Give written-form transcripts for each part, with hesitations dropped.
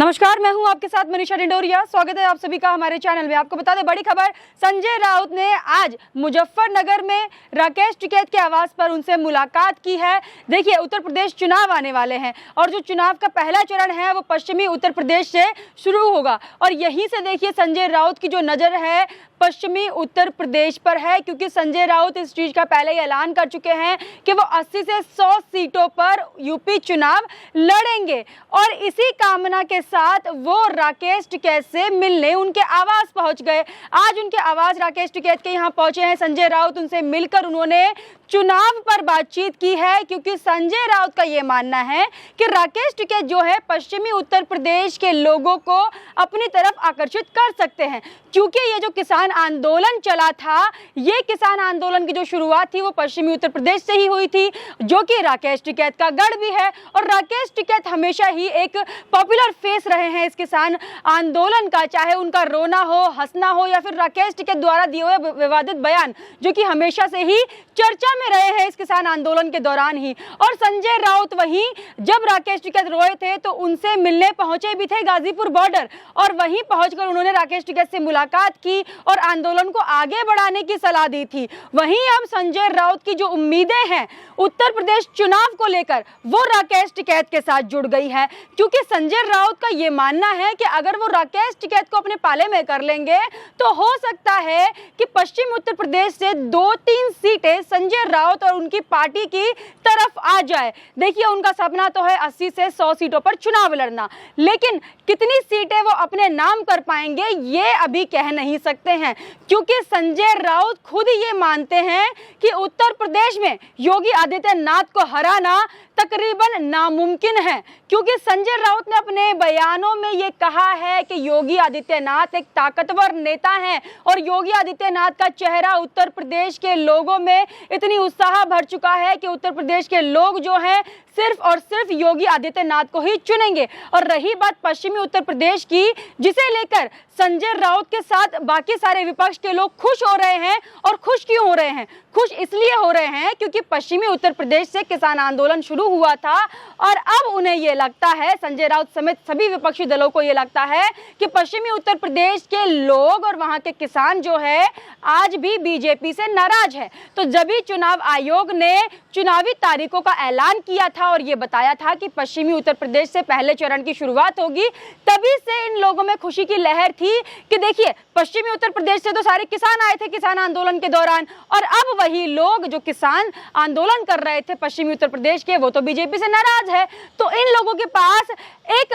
नमस्कार, मैं हूं आपके साथ मनीषा डिंडोरिया। स्वागत है आप सभी का हमारे चैनल में। आपको बता दें बड़ी खबर, संजय राउत ने आज मुजफ्फरनगर में राकेश टिकैत के आवास पर उनसे मुलाकात की है। देखिए, उत्तर प्रदेश चुनाव आने वाले हैं और जो चुनाव का पहला चरण है वो पश्चिमी उत्तर प्रदेश से शुरू होगा और यहीं से देखिए संजय राउत की जो नज़र है पश्चिमी उत्तर प्रदेश पर है, क्योंकि संजय राउत इस चीज का पहले ही ऐलान कर चुके हैं कि वो 80 से 100 सीटों पर यूपी चुनाव लड़ेंगे और इसी कामना के साथ वो राकेश टिकैत से मिलने उनके आवास पहुंच गए। आज उनके आवास राकेश टिकैत के यहाँ पहुंचे हैं संजय राउत। उनसे मिलकर उन्होंने चुनाव पर बातचीत की है, क्योंकि संजय राउत का ये मानना है कि राकेश टिकैत जो है पश्चिमी उत्तर प्रदेश के लोगों को अपनी तरफ आकर्षित कर सकते हैं, क्योंकि ये जो किसान आंदोलन चला था, ये किसान आंदोलन की जो शुरुआत थी वो पश्चिमी उत्तर प्रदेश से ही हुई थी, जो कि राकेश टिकैत का गढ़ भी है और राकेश टिकैत हमेशा ही एक पॉपुलर फेस रहे हैं इस किसान आंदोलन का, चाहे उनका रोना हो, हंसना हो या फिर राकेश टिकैत द्वारा दिए हुए विवादित बयान जो कि हमेशा से ही चर्चा में रहे हैं इस किसान आंदोलन के दौरान ही। और संजय राउत वहीं जब राकेश टिकैत रोए थे तो उनसे मिलने पहुंचे भी थे गाजीपुर बॉर्डर और वहीं पहुंचकर उन्होंने राकेश टिकैत से मुलाकात की और आंदोलन को आगे बढ़ाने की सलाह दी थी। वहीं अब संजय राउत की जो उम्मीदें हैं उत्तर प्रदेश चुनाव को लेकर वो राकेश टिकैत के साथ जुड़ गई है, क्योंकि संजय राउत का ये मानना है कि अगर वो राकेश टिकैत को अपने पाले में कर लेंगे तो हो सकता है कि पश्चिम उत्तर प्रदेश से 2-3 सीटें संजय राउत और उनकी पार्टी की तरफ आ जाए। देखिए, उनका सपना तो है 80 से 100 सीटों पर चुनाव लड़ना, लेकिन कितनी सीटें वो अपने नाम कर पाएंगे ये अभी कह नहीं सकते हैं, क्योंकि संजय राउत खुद ये मानते हैं कि उत्तर प्रदेश में योगी आदित्यनाथ को हराना तकरीबन नामुमकिन है, क्योंकि संजय राउत ने अपने बयानों में ये कहा है कि योगी आदित्यनाथ एक ताकतवर नेता हैं और योगी आदित्यनाथ का चेहरा उत्तर प्रदेश के लोगों में इतनी उत्साह भर चुका है कि उत्तर प्रदेश के लोग जो हैं सिर्फ और सिर्फ योगी आदित्यनाथ को ही चुनेंगे। और रही बात पश्चिमी उत्तर प्रदेश की, जिसे लेकर संजय राउत के साथ बाकी सारे विपक्ष के लोग खुश हो रहे हैं। और खुश क्यों हो रहे हैं? खुश इसलिए हो रहे हैं क्योंकि पश्चिमी उत्तर प्रदेश से किसान आंदोलन शुरू हुआ था और अब उन्हें यह लगता है, संजय राउत समेत सभी विपक्षी दलों को यह लगता है कि पश्चिमी उत्तर प्रदेश के लोग और वहां के किसान जो है आज भी बीजेपी से नाराज है। तो जब ही चुनाव आयोग ने चुनावी तारीखों का ऐलान किया था और ये बताया था कि पश्चिमी उत्तर प्रदेश से पहले चरण की शुरुआत होगी, तभी से इन लोगों में खुशी की लहर थी कि देखिए, पश्चिमी उत्तर प्रदेश से तो सारे किसान आए थे किसान आंदोलन के दौरान और अब वही लोग जो किसान आंदोलन कर रहे थे पश्चिमी उत्तर प्रदेश के, वो तो बीजेपी से नाराज है। तो इन लोगों के पास एक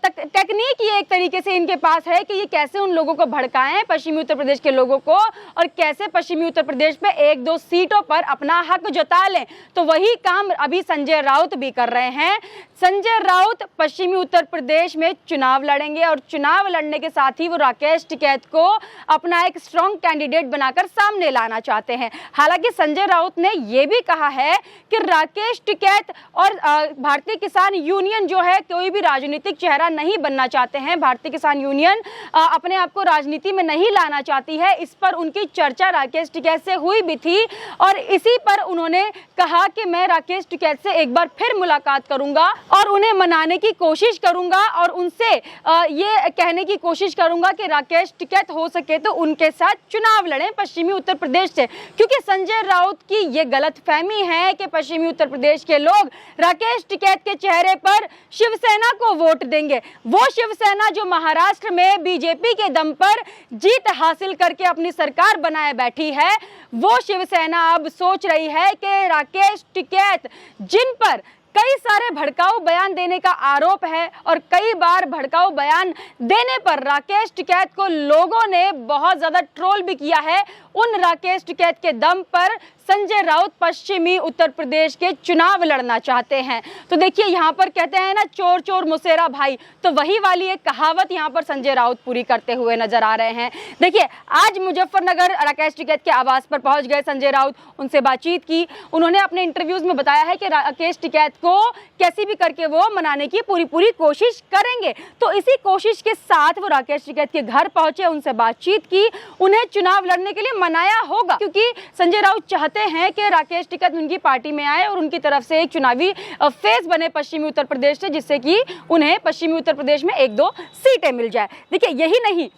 टेक्निक ये एक तरीके से इनके पास है कि ये कैसे उन लोगों को भड़काएं, पश्चिमी उत्तर प्रदेश के लोगों को, और कैसे पश्चिमी उत्तर प्रदेश में 1-2 सीटों पर अपना हक जता लें। तो वही काम अभी संजय राउत भी कर रहे हैं। संजय राउत पश्चिमी उत्तर प्रदेश में चुनाव लड़ेंगे और चुनाव लड़ने के साथ ही वो राकेश टिकैत को अपना एक स्ट्रॉन्ग कैंडिडेट बनाकर सामने लाना चाहते हैं। हालांकि संजय राउत ने यह भी कहा है कि राकेश टिकैत और भारतीय किसान यूनियन जो है कोई भी राजनीतिक चेहरा नहीं बनना चाहते हैं। भारतीय किसान यूनियन अपने आप को राजनीति में नहीं लाना चाहती है। इस पर उनकी चर्चा राकेश टिकैत से हुई भी थी और इसी पर उन्होंने कहा कि मैं राकेश टिकैत से एक बार फिर मुलाकात करूंगा और उन्हें मनाने की कोशिश करूंगा और उनसे ये कहने की कोशिश करूंगा कि राकेश टिकैत हो सके तो उनके साथ चुनाव लड़ें पश्चिमी उत्तर प्रदेश से, क्योंकि संजय राउत की ये गलतफहमी है कि पश्चिमी उत्तर प्रदेश के लोग राकेश टिकैत के चेहरे पर शिवसेना को वोट देंगे। वो शिवसेना जो महाराष्ट्र में बीजेपी के दम पर जीत हासिल करके अपनी सरकार बनाए बैठी है, वो शिवसेना अब सोच रही है कि राकेश टिकैत जिन पर कई सारे भड़काऊ बयान देने का आरोप है और कई बार भड़काऊ बयान देने पर राकेश टिकैत को लोगों ने बहुत ज्यादा ट्रोल भी किया है, उन राकेश टिकैत के दम पर संजय राउत पश्चिमी उत्तर प्रदेश के चुनाव लड़ना चाहते हैं। तो देखिए, यहाँ पर कहते हैं ना, चोर चोर मुसेरा भाई, तो वही वाली एक कहावत यहाँ पर संजय राउत पूरी करते हुए नजर आ रहे हैं। देखिए, आज मुजफ्फरनगर राकेश टिकैत के आवास पर पहुंच गए संजय राउत, उनसे बातचीत की। उन्होंने अपने इंटरव्यूज में बताया है कि राकेश टिकैत को कैसी भी करके वो मनाने की पूरी कोशिश करेंगे। तो इसी कोशिश के साथ वो राकेश टिकैत के घर पहुंचे, उनसे बातचीत की, उन्हें चुनाव लड़ने के लिए मनाया होगा, क्योंकि संजय राउत चाहते हैं कि राकेश टिकैत उनकी पार्टी में आए और उनकी तरफ से एक चुनावी फेस बने पश्चिमी उत्तर प्रदेश से, जिससे कि उन्हें पश्चिमी उत्तर प्रदेश में 1-2 सीटें मिल जाए। देखिए, यही नहीं,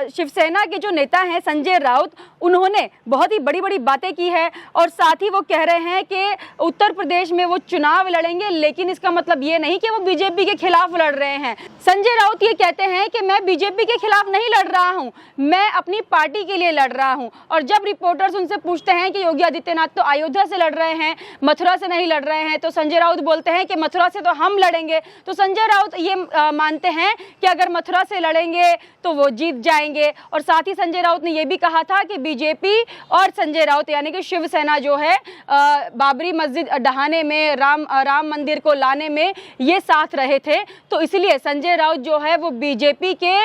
शिवसेना के जो नेता हैं संजय राउत, उन्होंने बहुत ही बड़ी बड़ी बातें की है और साथ ही वो कह रहे हैं कि उत्तर प्रदेश में वो चुनाव लड़ेंगे, लेकिन इसका मतलब ये नहीं कि वो बीजेपी के खिलाफ लड़ रहे हैं। संजय राउत ये कहते हैं कि मैं बीजेपी के खिलाफ नहीं लड़ रहा हूं, मैं अपनी पार्टी के लिए लड़ रहा हूं। और जब रिपोर्टर्स उनसे पूछते हैं कि योगी आदित्यनाथ तो अयोध्या से लड़ रहे हैं, मथुरा से नहीं लड़ रहे हैं, तो संजय राउत बोलते हैं कि मथुरा से तो हम लड़ेंगे। तो संजय राउत ये मानते हैं कि अगर मथुरा से लड़ेंगे तो वो जीत जाएंगे। और साथ ही संजय राउत ने यह भी कहा था कि बीजेपी और संजय राउत यानी कि शिवसेना जो है बाबरी मस्जिद ढहाने में, राम मंदिर को लाने में ये साथ रहे थे। तो इसलिए संजय राउत जो है वो बीजेपी के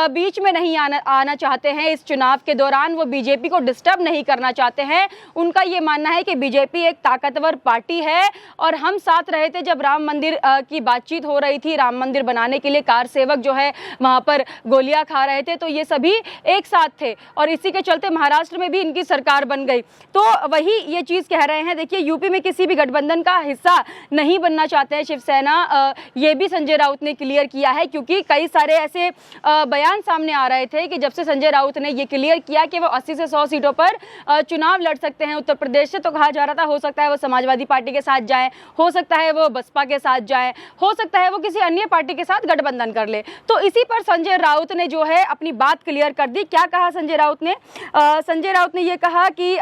बीच में नहीं आना चाहते हैं। इस चुनाव के दौरान वो बीजेपी को डिस्टर्ब नहीं करना चाहते हैं। उनका ये मानना है कि बीजेपी एक ताकतवर पार्टी है और हम साथ रहे थे जब राम मंदिर की बातचीत हो रही थी। राम मंदिर बनाने के लिए कार सेवक जो है वहां पर गोलियां खा रहे थे, तो ये सभी एक साथ थे और इसी के चलते महाराष्ट्र में भी इनकी सरकार बन गई। तो वही ये चीज कह रहे हैं। देखिए, यूपी में किसी भी गठबंधन का हिस्सा नहीं बनना चाहते हैं शिवसेना, ये भी संजय राउत ने क्लियर किया है, क्योंकि कई सारे ऐसे बयान सामने आ रहे थे कि जब से संजय राउत ने ये क्लियर किया कि वो 80 से 100 सीटों पर चुनाव लड़ सकते हैं उत्तर प्रदेश से, तो कहा जा रहा था हो सकता है वो समाजवादी पार्टी के साथ जाए, हो सकता है वो बसपा के साथ जाए, हो सकता है वो किसी अन्य पार्टी के साथ गठबंधन कर ले। तो इसी पर संजय राउत ने जो है अपनी बात क्लियर कर दी। क्या कहा संजय राउत ने? संजय राउत ने ये कहा कि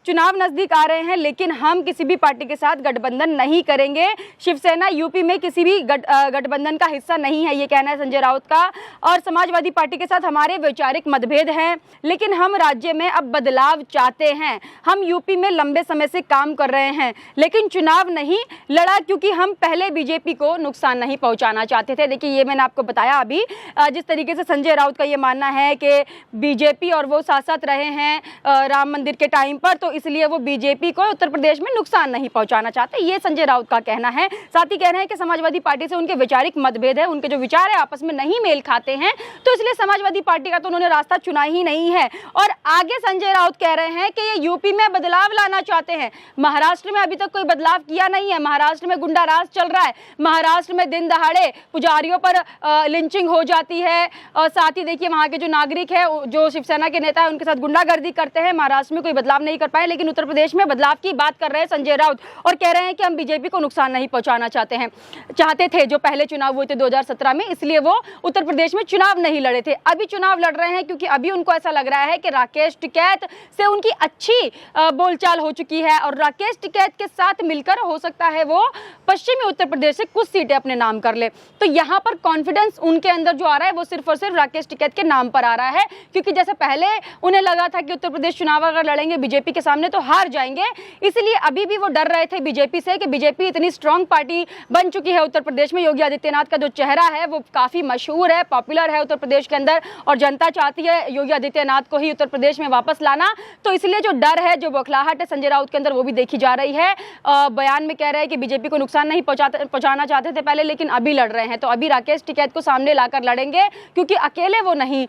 चुनाव नजदीक आ रहे हैं, लेकिन हम किसी भी पार्टी के साथ गठबंधन नहीं करेंगे। शिवसेना यूपी में किसी भी गठबंधन का हिस्सा नहीं है, ये कहना है संजय राउत का। और समाजवादी पार्टी के साथ हमारे वैचारिक मतभेद हैं, लेकिन हम राज्य में अब बदलाव चाहते हैं। हम यूपी में लंबे समय से काम कर रहे हैं, लेकिन चुनाव नहीं लड़ा क्योंकि हम पहले बीजेपी को नुकसान नहीं पहुंचाना चाहते थे। देखिए, ये मैंने आपको बताया अभी, जिस तरीके से संजय राउत का ये मानना है कि बीजेपी और वो साथ साथ रहे हैं राम मंदिर के टाइम पर, तो इसलिए वो बीजेपी को उत्तर प्रदेश में नुकसान नहीं पहुंचाना चाहते, ये संजय राउत का कहना है। साथ ही कह रहे हैं कि समाजवादी पार्टी से उनके वैचारिक मतभेद है, उनके जो विचार है आपस में नहीं मेल खाते हैं, तो इसलिए समाजवादी पार्टी का तो उन्होंने रास्ता चुना ही नहीं है। और आगे संजय राउत कह रहे हैं कि ये यूपी में बदलाव लाना चाहते हैं। महाराष्ट्र में अभी तक कोई बदलाव किया नहीं है, महाराष्ट्र में गुंडा राज चल रहा है, महाराष्ट्र में दिन दहाड़े पुजारियों पर लिंचिंग हो जाती है। और साथ ही देखिए, वहां के जो नागरिक है, जो शिवसेना के नेता है, उनके साथ गुंडागर्दी करते हैं। महाराष्ट्र में कोई बदलाव नहीं कर पाए, लेकिन उत्तर प्रदेश में बदलाव की बात कर रहे हैं संजय राउत और कह रहे हैं कि हम बीजेपी को नुकसान नहीं पहुंचाना चाहते थे। जो पहले चुनाव हुए थे 2017 में, इसलिए वो उत्तर प्रदेश में चुनाव नहीं लड़े थे। अभी चुनाव लड़ रहे हैं क्योंकि अभी उनको ऐसा लग रहा है कि राकेश टिकैत से उनकी अच्छी बोलचाल हो चुकी है और राकेश टिकैत के साथ मिलकर हो सकता है वो पश्चिमी उत्तर प्रदेश से कुछ सीटें अपने नाम कर ले। तो यहाँ पर कॉन्फिडेंस उनके अंदर जो आ रहा है वो सिर्फ और सिर्फ राकेश टिकैत के नाम पर आ रहा है, क्योंकि जैसे पहले उन्हें लगा था कि उत्तर प्रदेश चुनाव अगर लड़ेंगे बीजेपी के सामने तो हार जाएंगे, इसलिए अभी भी वो डर रहे थे बीजेपी से कि बीजेपी इतनी स्ट्रांग पार्टी बन चुकी है उत्तर प्रदेश में। योगी आदित्यनाथ का जो चेहरा है वो काफी मशहूर है, पॉपुलर है उत्तर प्रदेश के अंदर और जनता चाहती है योगी आदित्यनाथ को ही उत्तर प्रदेश में वापस लाना। तो इसलिए जो डर है, जो बौखलाहट है संजय राउत के अंदर, वो भी देखी जा रही है। बयान में कह रहे हैं कि बीजेपी को नुकसान नहीं पहुंचाना चाहते थे पहले, लेकिन अभी लड़ रहे हैं। तो अभी राकेश टिकैत को सामने लाकर लड़ेंगे, क्योंकि अकेले वो नहीं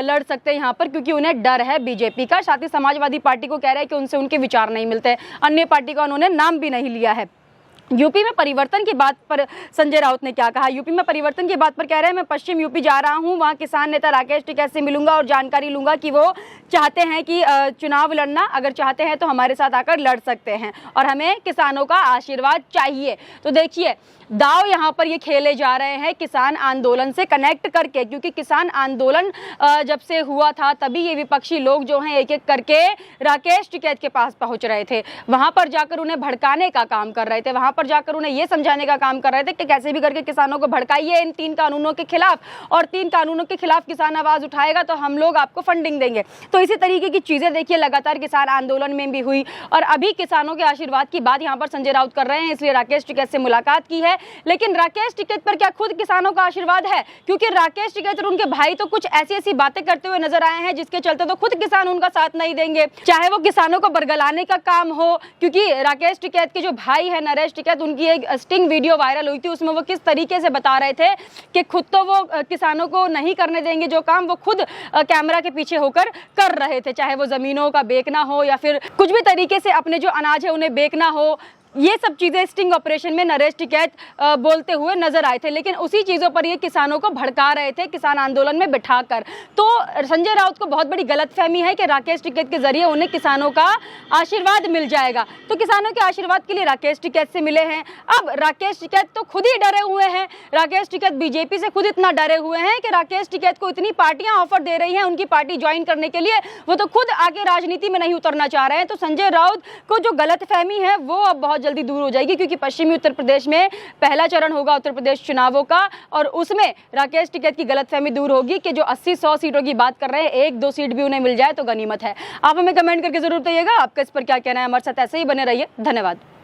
लड़ सकते यहाँ पर, क्योंकि उन्हें डर है बीजेपी का। साथ ही समाजवादी पार्टी को कह रहे हैं कि उनसे उनके विचार नहीं मिलते, अन्य पार्टी का उन्होंने नाम भी नहीं लिया है। यूपी में परिवर्तन की बात पर संजय राउत ने क्या कहा? यूपी में परिवर्तन की बात पर कह रहे हैं, मैं पश्चिम यूपी जा रहा हूं, वहां किसान नेता राकेश टिकैत से मिलूंगा और जानकारी लूंगा कि वो चाहते हैं कि चुनाव लड़ना, अगर चाहते हैं तो हमारे साथ आकर लड़ सकते हैं और हमें किसानों का आशीर्वाद चाहिए। तो देखिए, दाव यहाँ पर ये खेले जा रहे हैं किसान आंदोलन से कनेक्ट करके, क्योंकि किसान आंदोलन जब से हुआ था तभी ये विपक्षी लोग जो हैं एक एक करके राकेश टिकैत के पास पहुंच रहे थे, वहां पर जाकर उन्हें भड़काने का काम कर रहे थे, वहां पर जाकर उन्हें ये समझाने का काम कर रहे थे कि कैसे भी करके किसानों को भड़काइए इन 3 कानूनों के खिलाफ, और 3 कानूनों के खिलाफ किसान आवाज उठाएगा तो हम लोग आपको फंडिंग देंगे। तो इसी तरीके की चीजें देखिए लगातार किसान आंदोलन में भी हुई और अभी किसानों के आशीर्वाद की बात यहाँ पर संजय राउत कर रहे हैं, इसलिए राकेश टिकैत से मुलाकात की है। लेकिन राकेश टिकैत पर क्या खुद किसानों का आशीर्वाद है? क्योंकि राकेश टिकैत और उनके भाई तो कुछ ऐसी ऐसी बातें करते हुए नजर आए हैं जिसके चलते तो खुद किसान उनका साथ नहीं देंगे, चाहे वो किसानों को बरगलाने का काम हो। क्योंकि राकेश टिकैत के जो भाई है नरेश टिकैत, उनकी एक स्टिंग वीडियो वायरल हुई थी, उसमें वो किस तरीके से बता रहे थे कि खुद तो वो किसानों को नहीं करने देंगे जो काम वो खुद कैमरा के पीछे होकर कर रहे थे, चाहे वो जमीनों का बेचना हो या फिर कुछ भी तरीके से अपने जो अनाज है उन्हें बेचना हो। ये सब चीजें स्टिंग ऑपरेशन में नरेश टिकैत बोलते हुए नजर आए थे, लेकिन उसी चीजों पर ये किसानों को भड़का रहे थे किसान आंदोलन में बिठाकर। तो संजय राउत को बहुत बड़ी गलतफहमी है कि राकेश टिकैत के जरिए उन्हें किसानों का आशीर्वाद मिल जाएगा। तो किसानों के आशीर्वाद के लिए राकेश टिकैत से मिले हैं। अब राकेश टिकैत तो खुद ही डरे हुए हैं। राकेश टिकैत बीजेपी से खुद इतना डरे हुए हैं कि राकेश टिकैत को इतनी पार्टियां ऑफर दे रही हैं उनकी पार्टी ज्वाइन करने के लिए, वो तो खुद आगे राजनीति में नहीं उतरना चाह रहे हैं। तो संजय राउत को जो गलतफहमी है वो अब बहुत जल्दी दूर हो जाएगी, क्योंकि पश्चिमी उत्तर प्रदेश में पहला चरण होगा उत्तर प्रदेश चुनावों का, और उसमें राकेश टिकैत की गलतफहमी दूर होगी कि जो 80-100 सीटों की बात कर रहे हैं, 1-2 सीट भी उन्हें मिल जाए तो गनीमत है। आप हमें कमेंट करके जरूर बताइएगा आपका इस पर क्या कहना है। हमारे साथ ऐसे ही बने रहिए। धन्यवाद।